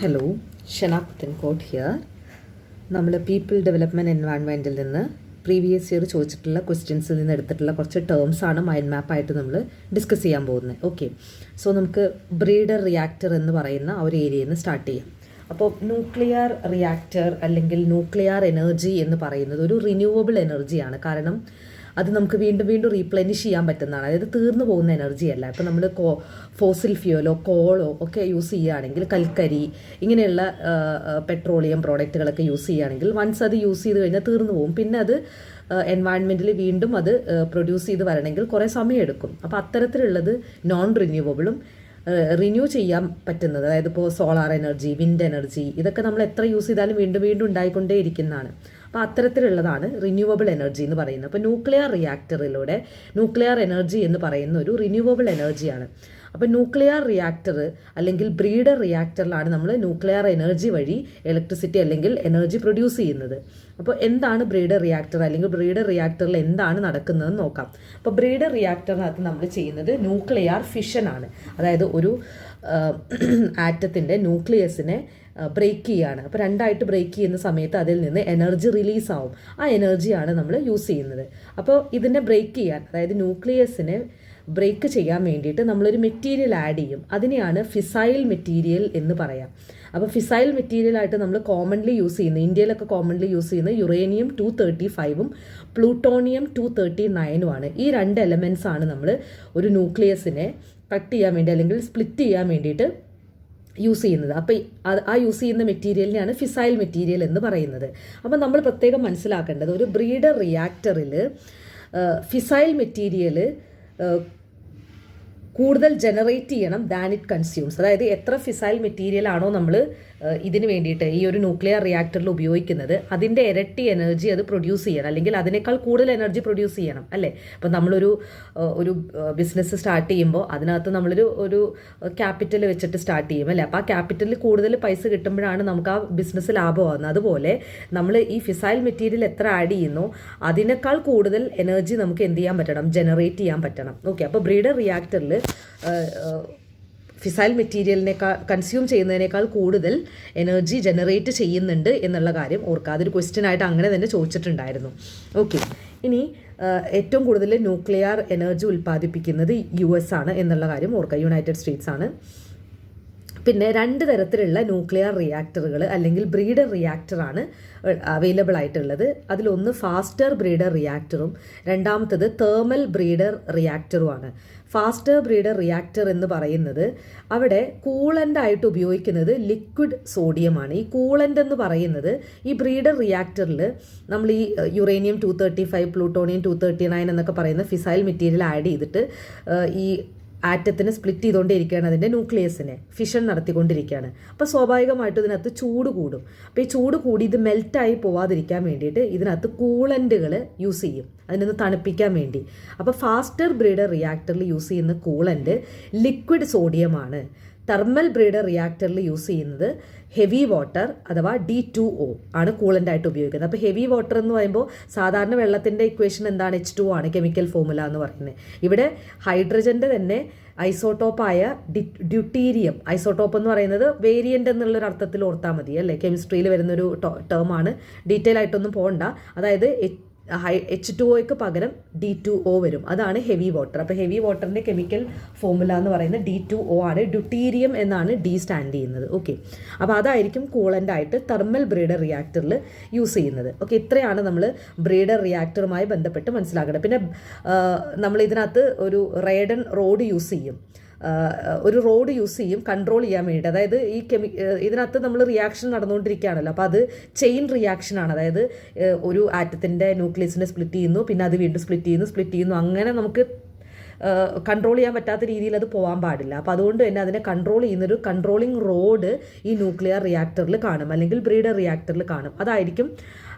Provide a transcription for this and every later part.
Hello, Shana Puthenkot here. നമ്മൾ people development എൻവയൺമെൻറ്റിൽ നിന്ന് പ്രീവിയസ് ഇയർ ചോദിച്ചിട്ടുള്ള ക്വസ്റ്റ്യൻസിൽ നിന്ന് എടുത്തിട്ടുള്ള കുറച്ച് ടേംസാണ് മൈൻഡ് മാപ്പായിട്ട് നമ്മൾ ഡിസ്കസ് ചെയ്യാൻ പോകുന്നത്. ഓക്കെ, സോ നമുക്ക് ബ്രീഡർ റിയാക്ടർ എന്ന് പറയുന്ന ആ ഒരു ഏരിയയിൽ നിന്ന് സ്റ്റാർട്ട് ചെയ്യാം. അപ്പോൾ ന്യൂക്ലിയർ റിയാക്ടർ അല്ലെങ്കിൽ ന്യൂക്ലിയർ എനർജി എന്ന് പറയുന്നത് ഒരു റിന്യൂവബിൾ എനർജിയാണ്. കാരണം അത് നമുക്ക് വീണ്ടും വീണ്ടും റീപ്ലെനിഷ് ചെയ്യാൻ പറ്റുന്നതാണ്. അതായത് തീർന്നു പോകുന്ന എനർജി അല്ല. ഇപ്പോൾ നമ്മൾ ഫോസിൽ ഫ്യൂലോ കോളോ ഒക്കെ യൂസ് ചെയ്യുകയാണെങ്കിൽ, കൽക്കരി ഇങ്ങനെയുള്ള പെട്രോളിയം പ്രോഡക്റ്റുകളൊക്കെ യൂസ് ചെയ്യുകയാണെങ്കിൽ വൺസ് അത് യൂസ് ചെയ്ത് കഴിഞ്ഞാൽ തീർന്നു പോകും. പിന്നെ അത് എൻവയൺമെൻറ്റിൽ വീണ്ടും അത് പ്രൊഡ്യൂസ് ചെയ്ത് വരണമെങ്കിൽ കുറേ സമയമെടുക്കും. അപ്പോൾ അത്തരത്തിലുള്ളത് നോൺ റിന്യൂവബിളും റിന്യൂ ചെയ്യാൻ പറ്റുന്നത്, അതായത് ഇപ്പോൾ സോളാർ എനർജി, വിൻഡ് എനർജി, ഇതൊക്കെ നമ്മൾ എത്ര യൂസ് ചെയ്താലും വീണ്ടും വീണ്ടും ഉണ്ടായിക്കൊണ്ടേ ഇരിക്കുന്നതാണ്. അപ്പോൾ അത്തരത്തിലുള്ളതാണ് റിന്യൂവബിൾ എനർജി എന്ന് പറയുന്നത്. അപ്പോൾ ന്യൂക്ലിയർ റിയാക്ടറിലൂടെ ന്യൂക്ലിയർ എനർജി എന്ന് പറയുന്ന ഒരു റിന്യൂവബിൾ എനർജിയാണ്. അപ്പോൾ ന്യൂക്ലിയർ റിയാക്ടർ അല്ലെങ്കിൽ ബ്രീഡർ റിയാക്ടറിലാണ് നമ്മൾ ന്യൂക്ലിയർ എനർജി വഴി ഇലക്ട്രിസിറ്റി അല്ലെങ്കിൽ എനർജി പ്രൊഡ്യൂസ് ചെയ്യുന്നത്. അപ്പോൾ എന്താണ് ബ്രീഡർ റിയാക്ടർ അല്ലെങ്കിൽ ബ്രീഡർ റിയാക്ടറിൽ എന്താണ് നടക്കുന്നതെന്ന് നോക്കാം. അപ്പോൾ ബ്രീഡർ റിയാക്ടറിനകത്ത് നമ്മൾ ചെയ്യുന്നത് ന്യൂക്ലിയർ ഫിഷനാണ്. അതായത് ഒരു ആറ്റത്തിൻ്റെ ന്യൂക്ലിയസിനെ ബ്രേക്ക് ചെയ്യുകയാണ്. അപ്പോൾ രണ്ടായിട്ട് ബ്രേക്ക് ചെയ്യുന്ന സമയത്ത് അതിൽ നിന്ന് എനർജി റിലീസാവും. ആ എനർജിയാണ് നമ്മൾ യൂസ് ചെയ്യുന്നത്. അപ്പോൾ ഇതിനെ ബ്രേക്ക് ചെയ്യാൻ, അതായത് ന്യൂക്ലിയസിനെ ബ്രേക്ക് ചെയ്യാൻ വേണ്ടിയിട്ട് നമ്മളൊരു മെറ്റീരിയൽ ആഡ് ചെയ്യും. അതിനെയാണ് ഫിസൈൽ മെറ്റീരിയൽ എന്ന് പറയാം. അപ്പോൾ ഫിസൈൽ മെറ്റീരിയലായിട്ട് നമ്മൾ കോമൺലി യൂസ് ചെയ്യുന്നത്, ഇന്ത്യയിലൊക്കെ കോമൺലി യൂസ് ചെയ്യുന്നത് യുറേനിയം 235ഉം പ്ലൂട്ടോണിയം 239ഉമാണ്. ഈ രണ്ട് എലമെൻറ്റ്സ് ആണ് നമ്മൾ ഒരു ന്യൂക്ലിയസിനെ കട്ട് ചെയ്യാൻ വേണ്ടി അല്ലെങ്കിൽ സ്പ്ലിറ്റ് ചെയ്യാൻ വേണ്ടിയിട്ട് യൂസ് ചെയ്യുന്നത്. അപ്പോൾ ആ യൂസ് ചെയ്യുന്ന മെറ്റീരിയലിനെയാണ് ഫിസൈൽ മെറ്റീരിയൽ എന്ന് പറയുന്നത്. അപ്പോൾ നമ്മൾ പ്രത്യേകം മനസ്സിലാക്കേണ്ടത്, ഒരു ബ്രീഡർ റിയാക്ടറിൽ ഫിസൈൽ മെറ്റീരിയൽ കൂടുതൽ ജനറേറ്റ് ചെയ്യണം ദാൻ ഇറ്റ് കൺസ്യൂംസ്. അതായത് എത്ര ഫിസൈൽ മെറ്റീരിയൽ ആണോ നമ്മൾ ഇതിന് വേണ്ടിയിട്ട് ഈ ഒരു ന്യൂക്ലിയർ റിയാക്ടറിൽ ഉപയോഗിക്കുന്നത്, അതിൻ്റെ ഇരട്ടി എനർജി അത് പ്രൊഡ്യൂസ് ചെയ്യണം, അല്ലെങ്കിൽ അതിനേക്കാൾ കൂടുതൽ എനർജി പ്രൊഡ്യൂസ് ചെയ്യണം, അല്ലേ? അപ്പോൾ നമ്മളൊരു ബിസിനസ് സ്റ്റാർട്ട് ചെയ്യുമ്പോൾ അതിനകത്ത് നമ്മളൊരു ക്യാപിറ്റൽ വെച്ചിട്ട് സ്റ്റാർട്ട് ചെയ്യും, അല്ലേ? അപ്പോൾ ആ ക്യാപിറ്റലിൽ കൂടുതൽ പൈസ കിട്ടുമ്പോഴാണ് നമുക്ക് ആ ബിസിനസ് ലാഭമാകുന്നത്. അതുപോലെ നമ്മൾ ഈ ഫിസൈൽ മെറ്റീരിയൽ എത്ര ആഡ് ചെയ്യുന്നോ അതിനേക്കാൾ കൂടുതൽ എനർജി നമുക്ക് എന്ത് ചെയ്യാൻ പറ്റണം, ജനറേറ്റ് ചെയ്യാൻ പറ്റണം. ഓക്കെ, അപ്പോൾ ബ്രീഡർ റിയാക്ടറിൽ ഫിസൈൽ മെറ്റീരിയലിനേക്കാൾ കൺസ്യൂം ചെയ്യുന്നതിനേക്കാൾ കൂടുതൽ എനർജി ജനറേറ്റ് ചെയ്യുന്നുണ്ട് എന്നുള്ള കാര്യം ഓർക്കുക. അതൊരു ക്വസ്റ്റ്യൻ ആയിട്ട് അങ്ങനെ തന്നെ ചോദിച്ചിട്ടുണ്ടായിരുന്നു. ഓക്കെ, ഇനി ഏറ്റവും കൂടുതൽ ന്യൂക്ലിയർ എനർജി ഉൽപ്പാദിപ്പിക്കുന്നത് US ആണ് എന്നുള്ള കാര്യം ഓർക്കുക, യുണൈറ്റഡ് സ്റ്റേറ്റ്സ് ആണ്. പിന്നെ രണ്ട് തരത്തിലുള്ള ന്യൂക്ലിയർ റിയാക്ടറുകൾ അല്ലെങ്കിൽ ബ്രീഡർ റിയാക്ടറാണ് അവൈലബിൾ ആയിട്ടുള്ളത്. അതിലൊന്ന് ഫാസ്റ്റർ ബ്രീഡർ റിയാക്ടറും രണ്ടാമത്തത് തേർമൽ ബ്രീഡർ റിയാക്ടറുമാണ്. ഫാസ്റ്റർ ബ്രീഡർ റിയാക്ടർ എന്ന് പറയുന്നത് അവിടെ കൂളൻ്റ് ആയിട്ട് ഉപയോഗിക്കുന്നത് ലിക്വിഡ് സോഡിയമാണ്. ഈ കൂളൻ്റ് എന്ന് പറയുന്നത് ഈ ബ്രീഡർ റിയാക്ടറിൽ നമ്മൾ ഈ യുറേനിയം 235 പ്ലൂട്ടോണിയം 239 എന്നൊക്കെ പറയുന്ന ഫിസൈൽ മെറ്റീരിയൽ ആഡ് ചെയ്തിട്ട് ഈ ആറ്റത്തിന് സ്പ്ലിറ്റ് ചെയ്തുകൊണ്ടിരിക്കുകയാണ്, അതിൻ്റെ ന്യൂക്ലിയസിനെ ഫിഷൻ നടത്തിക്കൊണ്ടിരിക്കുകയാണ്. അപ്പോൾ സ്വാഭാവികമായിട്ടും ഇതിനകത്ത് ചൂട് കൂടും. അപ്പോൾ ഈ ചൂട് കൂടി ഇത് മെൽറ്റായി പോവാതിരിക്കാൻ വേണ്ടിയിട്ട് ഇതിനകത്ത് കൂളൻ്റുകൾ യൂസ് ചെയ്യും, അതിനൊന്ന് തണുപ്പിക്കാൻ വേണ്ടി. അപ്പോൾ ഫാസ്റ്റർ ബ്രീഡർ റിയാക്ടറിൽ യൂസ് ചെയ്യുന്ന കൂളൻ്റ് ലിക്വിഡ് സോഡിയമാണ്. തെർമൽ ബ്രീഡർ റിയാക്ടറിൽ യൂസ് ചെയ്യുന്നത് ഹെവി വാട്ടർ അഥവാ D2O ആണ് കൂളൻ്റായിട്ട് ഉപയോഗിക്കുന്നത്. അപ്പോൾ ഹെവി വാട്ടർ എന്ന് പറയുമ്പോൾ സാധാരണ വെള്ളത്തിൻ്റെ ഇക്വേഷൻ എന്താണ്, H2O ആണ് കെമിക്കൽ ഫോർമുല എന്ന് പറയുന്നത്. ഇവിടെ ഹൈഡ്രജൻ്റെ തന്നെ ഐസോട്ടോപ്പായ ഡ്യൂട്ടീരിയം, ഐസോട്ടോപ്പ് എന്ന് പറയുന്നത് വേരിയൻ്റ് എന്നുള്ളൊരു അർത്ഥത്തിൽ ഓർത്താൽ മതി, അല്ലേ? കെമിസ്ട്രിയിൽ വരുന്നൊരു ടേമാണ്, ഡീറ്റെയിൽ ആയിട്ടൊന്നും പോകണ്ട. അതായത് H2Oയ്ക്ക് പകരം D2O വരും, അതാണ് ഹെവി വാട്ടർ. അപ്പോൾ ഹെവി വാട്ടറിൻ്റെ കെമിക്കൽ ഫോർമുല എന്ന് പറയുന്നത് D2O ആണ്. ഡ്യൂട്ടീരിയം എന്നാണ് D സ്റ്റാൻഡ് ചെയ്യുന്നത്. ഓക്കെ, അപ്പോൾ അതായിരിക്കും കൂളൻ്റ് ആയിട്ട് തെർമൽ ബ്രീഡർ റിയാക്ടറിൽ യൂസ് ചെയ്യുന്നത്. ഓക്കെ, ഇത്രയാണ് നമ്മൾ ബ്രീഡർ റിയാക്ടറുമായി ബന്ധപ്പെട്ട് മനസ്സിലാക്കേണ്ടത്. പിന്നെ നമ്മൾ ഇതിനകത്ത് ഒരു റേഡൺ റോഡ് യൂസ് ചെയ്യും, കൺട്രോൾ ചെയ്യാൻ വേണ്ടിയിട്ട്. അതായത് ഇതിനകത്ത് നമ്മൾ റിയാക്ഷൻ നടന്നുകൊണ്ടിരിക്കുകയാണല്ലോ, അപ്പോൾ അത് ചെയിൻ റിയാക്ഷനാണ്. അതായത് ഒരു ആറ്റത്തിൻ്റെ ന്യൂക്ലിയസിനെ സ്പ്ലിറ്റ് ചെയ്യുന്നു, പിന്നെ അത് വീണ്ടും സ്പ്ലിറ്റ് ചെയ്യുന്നു, അങ്ങനെ നമുക്ക് കൺട്രോൾ ചെയ്യാൻ പറ്റാത്ത രീതിയിൽ അത് പോകാൻ പാടില്ല. അപ്പോൾ അതുകൊണ്ട് തന്നെ അതിനെ കൺട്രോൾ ചെയ്യുന്നൊരു കൺട്രോളിങ് റോഡ് ഈ ന്യൂക്ലിയർ റിയാക്ടറിൽ കാണും, അല്ലെങ്കിൽ ബ്രീഡർ റിയാക്ടറിൽ കാണും. അതായിരിക്കും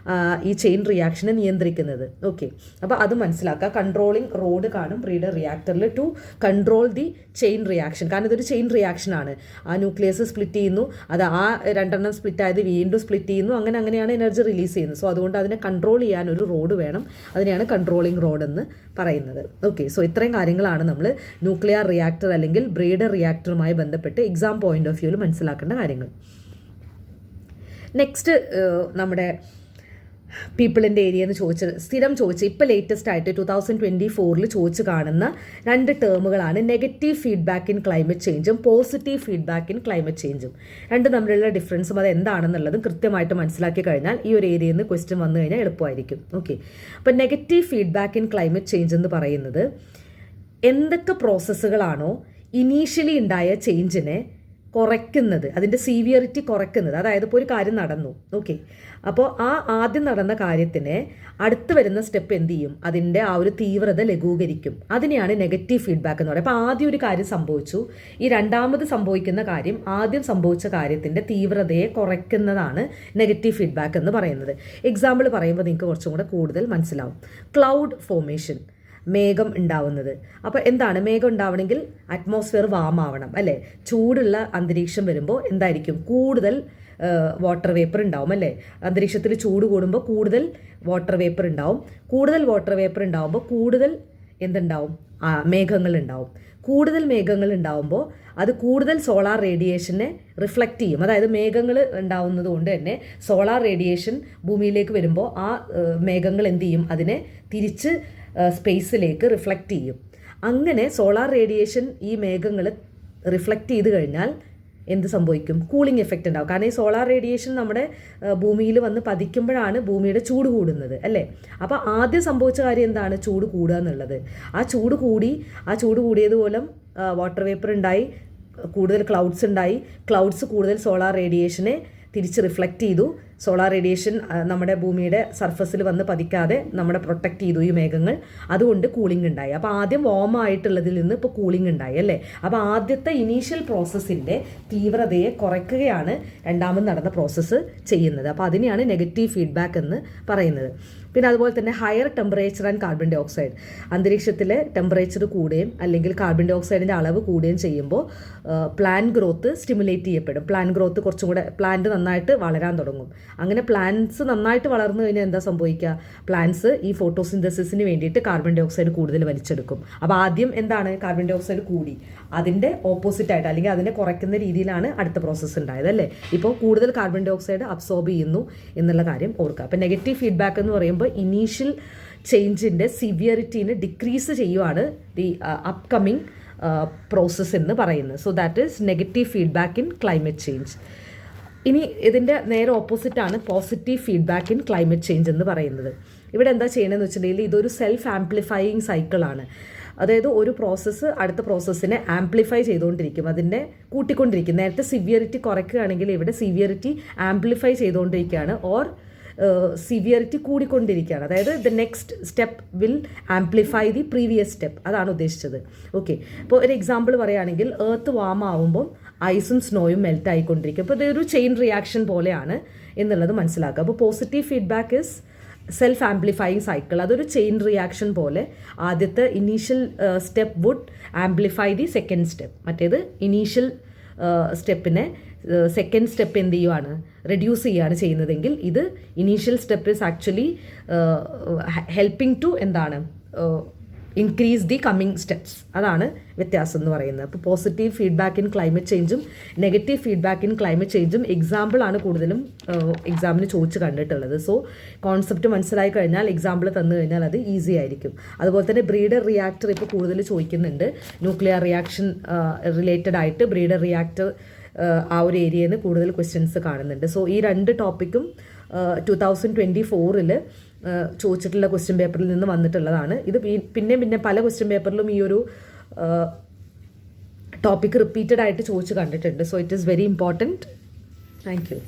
ഈ ചെയിൻ റിയാക്ഷനെ നിയന്ത്രിക്കുന്നത്. ഓക്കെ, അപ്പോൾ അത് മനസ്സിലാക്കുക. കൺട്രോളിങ് റോഡ് കാണും ബ്രീഡർ റിയാക്ടറിൽ to control the chain reaction. കാരണം ഇതൊരു ചെയിൻ റിയാക്ഷനാണ്. ആ ന്യൂക്ലിയസ് സ്പ്ലിറ്റ് ചെയ്യുന്നു, അത് ആ രണ്ടെണ്ണം സ്പ്ലിറ്റ് ആയത് വീണ്ടും സ്പ്ലിറ്റ് ചെയ്യുന്നു, അങ്ങനെയാണ് എനർജി റിലീസ് ചെയ്യുന്നത്. സോ അതുകൊണ്ട് അതിനെ കൺട്രോൾ ചെയ്യാൻ ഒരു റോഡ് വേണം, അതിനെയാണ് കൺട്രോളിങ് റോഡ് എന്ന് പറയുന്നത്. ഓക്കെ, സോ ഇത്രയും കാര്യങ്ങളാണ് നമ്മൾ ന്യൂക്ലിയർ റിയാക്ടർ അല്ലെങ്കിൽ ബ്രീഡർ റിയാക്ടറുമായി ബന്ധപ്പെട്ട് എക്സാം പോയിന്റ് ഓഫ് വ്യൂവിൽ മനസ്സിലാക്കേണ്ട കാര്യങ്ങൾ. നെക്സ്റ്റ് നമ്മുടെ പീപ്പിളിൻ്റെ ഏരിയ എന്ന് സ്ഥിരം ചോദിച്ച് ഇപ്പോൾ ലേറ്റസ്റ്റ് ആയിട്ട് 2024 ചോദിച്ച് കാണുന്ന 2 ടേമുകളാണ് നെഗറ്റീവ് ഫീഡ്ബാക്ക് ഇൻ ക്ലൈമറ്റ് ചേഞ്ചും പോസിറ്റീവ് ഫീഡ്ബാക്ക് ഇൻ ക്ലൈമറ്റ് ചേഞ്ചും. രണ്ടും തമ്മിലുള്ള ഡിഫറൻസും അത് എന്താണെന്നുള്ളതും കൃത്യമായിട്ട് മനസ്സിലാക്കി കഴിഞ്ഞാൽ ഈ ഒരു ഏരിയയിൽ നിന്ന് ക്വസ്റ്റ്യൻ വന്നു കഴിഞ്ഞാൽ എളുപ്പമായിരിക്കും. ഓക്കെ, അപ്പോൾ negative feedback in climate change എന്ന് പറയുന്നത് എന്തൊക്കെ പ്രോസസ്സുകളാണോ ഇനീഷ്യലി ഉണ്ടായ ചേഞ്ചിനെ കുറയ്ക്കുന്നത്, അതിൻ്റെ സീവിയറിറ്റി കുറയ്ക്കുന്നത്. അതായത് ഇപ്പോൾ ഒരു കാര്യം നടന്നു, ഓക്കെ, അപ്പോൾ ആ ആദ്യം നടന്ന കാര്യത്തിന് അടുത്ത് വരുന്ന സ്റ്റെപ്പ് എന്ത് ചെയ്യും, അതിൻ്റെ ആ ഒരു തീവ്രത ലഘൂകരിക്കും. അതിനെയാണ് നെഗറ്റീവ് ഫീഡ്ബാക്ക് എന്ന് പറയുന്നത്. അപ്പോൾ ആദ്യം ഒരു കാര്യം സംഭവിച്ചു, ഈ രണ്ടാമത് സംഭവിക്കുന്ന കാര്യം ആദ്യം സംഭവിച്ച കാര്യത്തിൻ്റെ തീവ്രതയെ കുറയ്ക്കുന്നതാണ് നെഗറ്റീവ് ഫീഡ്ബാക്ക് എന്ന് പറയുന്നത്. എക്സാമ്പിൾ പറയുമ്പോൾ നിങ്ങൾക്ക് കുറച്ചും കൂടെ കൂടുതൽ മനസ്സിലാവും. ക്ലൗഡ് ഫോർമേഷൻ, മേഘം ഉണ്ടാവുന്നത്. അപ്പോൾ എന്താണ് മേഘം ഉണ്ടാവണമെങ്കിൽ അറ്റ്മോസ്ഫിയർ വാം ആവണം അല്ലേ. ചൂടുള്ള അന്തരീക്ഷം വരുമ്പോൾ എന്തായിരിക്കും, കൂടുതൽ വാട്ടർ വേപ്പർ ഉണ്ടാവും അല്ലേ. അന്തരീക്ഷത്തിൽ ചൂട് കൂടുമ്പോൾ കൂടുതൽ വാട്ടർ വേപ്പർ ഉണ്ടാവും. കൂടുതൽ വാട്ടർ വേപ്പർ ഉണ്ടാവുമ്പോൾ കൂടുതൽ എന്തുണ്ടാവും, മേഘങ്ങൾ ഉണ്ടാവും. കൂടുതൽ മേഘങ്ങൾ ഉണ്ടാവുമ്പോൾ അത് കൂടുതൽ സോളാർ റേഡിയേഷനെ റിഫ്ലക്റ്റ് ചെയ്യും. അതായത് മേഘങ്ങൾ ഉണ്ടാവുന്നത് കൊണ്ട് തന്നെ സോളാർ റേഡിയേഷൻ ഭൂമിയിലേക്ക് വരുമ്പോൾ ആ മേഘങ്ങൾ എന്ത് ചെയ്യും, അതിനെ തിരിച്ച് സ്പേസിലേക്ക് റിഫ്ലക്റ്റ് ചെയ്യും. അങ്ങനെ സോളാർ റേഡിയേഷൻ ഈ മേഘങ്ങൾ റിഫ്ലക്റ്റ് ചെയ്ത് കഴിഞ്ഞാൽ എന്ത് സംഭവിക്കും, കൂളിംഗ് എഫക്റ്റ് ഉണ്ടാവും. കാരണം ഈ സോളാർ റേഡിയേഷൻ നമ്മുടെ ഭൂമിയിൽ വന്ന് പതിക്കുമ്പോഴാണ് ഭൂമിയുടെ ചൂട് കൂടുന്നത് അല്ലേ. അപ്പോൾ ആദ്യം സംഭവിച്ച കാര്യം എന്താണ്, ചൂട് കൂടുക എന്നുള്ളത്. ആ ചൂട് കൂടിയതുപോലെ വാട്ടർ വേപ്പർ ഉണ്ടായി, കൂടുതൽ ക്ലൗഡ്സ് ഉണ്ടായി. ക്ലൗഡ്സ് കൂടുതൽ സോളാർ റേഡിയേഷനെ തിരിച്ച് റിഫ്ലക്റ്റ് ചെയ്തു. സോളാർ റേഡിയേഷൻ നമ്മുടെ ഭൂമിയുടെ സർഫസിൽ വന്ന് പതിക്കാതെ നമ്മളെ പ്രൊട്ടക്റ്റ് ചെയ്തു ഈ മേഘങ്ങൾ. അതുകൊണ്ട് കൂളിംഗ് ഉണ്ടായി. അപ്പോൾ ആദ്യം വാം ആയിട്ടുള്ളതിൽ നിന്ന് ഇപ്പോൾ കൂളിംഗ് ഉണ്ടായി അല്ലേ. അപ്പോൾ ആദ്യത്തെ ഇനീഷ്യൽ പ്രോസസ്സിൻ്റെ തീവ്രതയെ കുറയ്ക്കുകയാണ് രണ്ടാമത് നടന്ന പ്രോസസ്സ് ചെയ്യുന്നത്. അപ്പോൾ അതിനെയാണ് നെഗറ്റീവ് ഫീഡ്ബാക്ക് എന്ന് പറയുന്നത്. പിന്നെ അതുപോലെ തന്നെ higher temperature and carbon dioxide, അന്തരീക്ഷത്തിലെ ടെമ്പറേച്ചർ കൂടുകയും അല്ലെങ്കിൽ കാർബൺ ഡൈ ഓക്സൈഡിൻ്റെ അളവ് കൂടുകയും ചെയ്യുമ്പോൾ പ്ലാന്റ് ഗ്രോത്ത് സ്റ്റിമുലേറ്റ് ചെയ്യപ്പെടും. പ്ലാന്റ് ഗ്രോത്ത് കുറച്ചും കൂടെ, പ്ലാന്റ് നന്നായിട്ട് വളരാൻ തുടങ്ങും. അങ്ങനെ പ്ലാന്റ്സ് നന്നായിട്ട് വളർന്നു കഴിഞ്ഞാൽ എന്താ സംഭവിക്കുക, പ്ലാന്റ്സ് ഈ ഫോട്ടോസിന്തസിസിന് വേണ്ടിയിട്ട് കാർബൺ ഡൈ ഓക്സൈഡ് കൂടുതൽ വലിച്ചെടുക്കും. അപ്പോൾ ആദ്യം എന്താണ്, കാർബൺ ഡൈ ഓക്സൈഡ് കൂടി, അതിൻ്റെ ഓപ്പോസിറ്റായിട്ട് അല്ലെങ്കിൽ അതിനെ കുറയ്ക്കുന്ന രീതിയിലാണ് അടുത്ത പ്രോസസ്സ് ഉണ്ടായത് അല്ലേ. ഇപ്പോൾ കൂടുതൽ കാർബൺ ഡൈ ഓക്സൈഡ് അബ്സോർബ് ചെയ്യുന്നു എന്നുള്ള കാര്യം ഓർക്കുക. അപ്പോൾ നെഗറ്റീവ് ഫീഡ്ബാക്ക് എന്ന് പറയുമ്പോൾ ഇനീഷ്യൽ ചേഞ്ചിൻ്റെ സിവിയറിറ്റീനെ ഡിക്രീസ് ചെയ്യുവാണ് ദി അപ്കമിങ് പ്രോസസ്സ് എന്ന് പറയുന്നത്. So that is negative feedback in climate change. ഇനി ഇതിൻ്റെ നേരെ ഓപ്പോസിറ്റാണ് positive feedback in climate change എന്ന് പറയുന്നത്. ഇവിടെ എന്താ ചെയ്യണമെന്ന് വെച്ചിട്ടുണ്ടെങ്കിൽ ഇതൊരു സെൽഫ് ആംപ്ലിഫയിങ് സൈക്കിളാണ്. അതായത് ഒരു പ്രോസസ്സ് അടുത്ത പ്രോസസ്സിനെ ആംപ്ലിഫൈ ചെയ്തുകൊണ്ടിരിക്കും, അതിനെ കൂട്ടിക്കൊണ്ടിരിക്കും. നേരത്തെ സിവിയറിറ്റി കുറയ്ക്കുകയാണെങ്കിൽ ഇവിടെ സിവിയറിറ്റി ആംപ്ലിഫൈ ചെയ്തുകൊണ്ടിരിക്കുകയാണ്, ഓർ സിവിയറിറ്റി കൂടിക്കൊണ്ടിരിക്കുകയാണ്. അതായത് the next step will amplify the previous step, അതാണ് ഉദ്ദേശിച്ചത്. ഓക്കെ, ഇപ്പോൾ ഒരു എക്സാമ്പിൾ പറയുകയാണെങ്കിൽ എർത്ത് വാം ആവുമ്പം ഐസും സ്നോയും മെൽറ്റ് ആയിക്കൊണ്ടിരിക്കും. അപ്പോൾ ഇതൊരു ചെയിൻ റിയാക്ഷൻ പോലെയാണ് എന്നുള്ളത് മനസ്സിലാക്കുക. അപ്പോൾ positive feedback is self amplifying cycle. അതൊരു ചെയിൻ റിയാക്ഷൻ പോലെ ആദ്യത്തെ initial step would amplify the second step. മറ്റേത് ഇനീഷ്യൽ സ്റ്റെപ്പിനെ സെക്കൻഡ് സ്റ്റെപ്പ് എന്ത് ചെയ്യുവാണ്, റെഡ്യൂസ് ചെയ്യുകയാണ് ചെയ്യുന്നതെങ്കിൽ ഇത് initial step is actually helping to എന്താണ്, ഇൻക്രീസ് ദി കമ്മിങ് സ്റ്റെപ്സ്. അതാണ് വ്യത്യാസം എന്ന് പറയുന്നത്. അപ്പോൾ പോസിറ്റീവ് ഫീഡ്ബാക്ക് ഇൻ ക്ലൈമറ്റ് ചേഞ്ചും നെഗറ്റീവ് ഫീഡ്ബാക്ക് ഇൻ ക്ലൈമറ്റ് ചേഞ്ചും എക്സാമ്പിളാണ് കൂടുതലും എക്സാമിന് ചോദിച്ച് കണ്ടിട്ടുള്ളത്. സോ കോൺസെപ്റ്റ് മനസ്സിലായി കഴിഞ്ഞാൽ എക്സാമ്പിൾ തന്നു കഴിഞ്ഞാൽ അത് ഈസി ആയിരിക്കും. അതുപോലെ തന്നെ ബ്രീഡർ റിയാക്ടർ ഇപ്പോൾ കൂടുതൽ ചോദിക്കുന്നുണ്ട്. ന്യൂക്ലിയർ റിയാക്ഷൻ റിലേറ്റഡ് ആയിട്ട് ബ്രീഡർ റിയാക്ടർ ആ ഒരു ഏരിയയിൽ നിന്ന് കൂടുതൽ ക്വസ്റ്റ്യൻസ് കാണുന്നുണ്ട്. സോ ഈ രണ്ട് ടോപ്പിക്കും 2024 ചോദിച്ചിട്ടുള്ള ക്വസ്റ്റ്യൻ പേപ്പറിൽ നിന്ന് വന്നിട്ടുള്ളതാണ്. ഇത് പിന്നെ പല ക്വസ്റ്റ്യൻ പേപ്പറിലും ഈ ഒരു ടോപ്പിക്ക് റിപ്പീറ്റഡ് ആയിട്ട് ചോദിച്ച് കണ്ടിട്ടുണ്ട്. So it is very important. Thank you.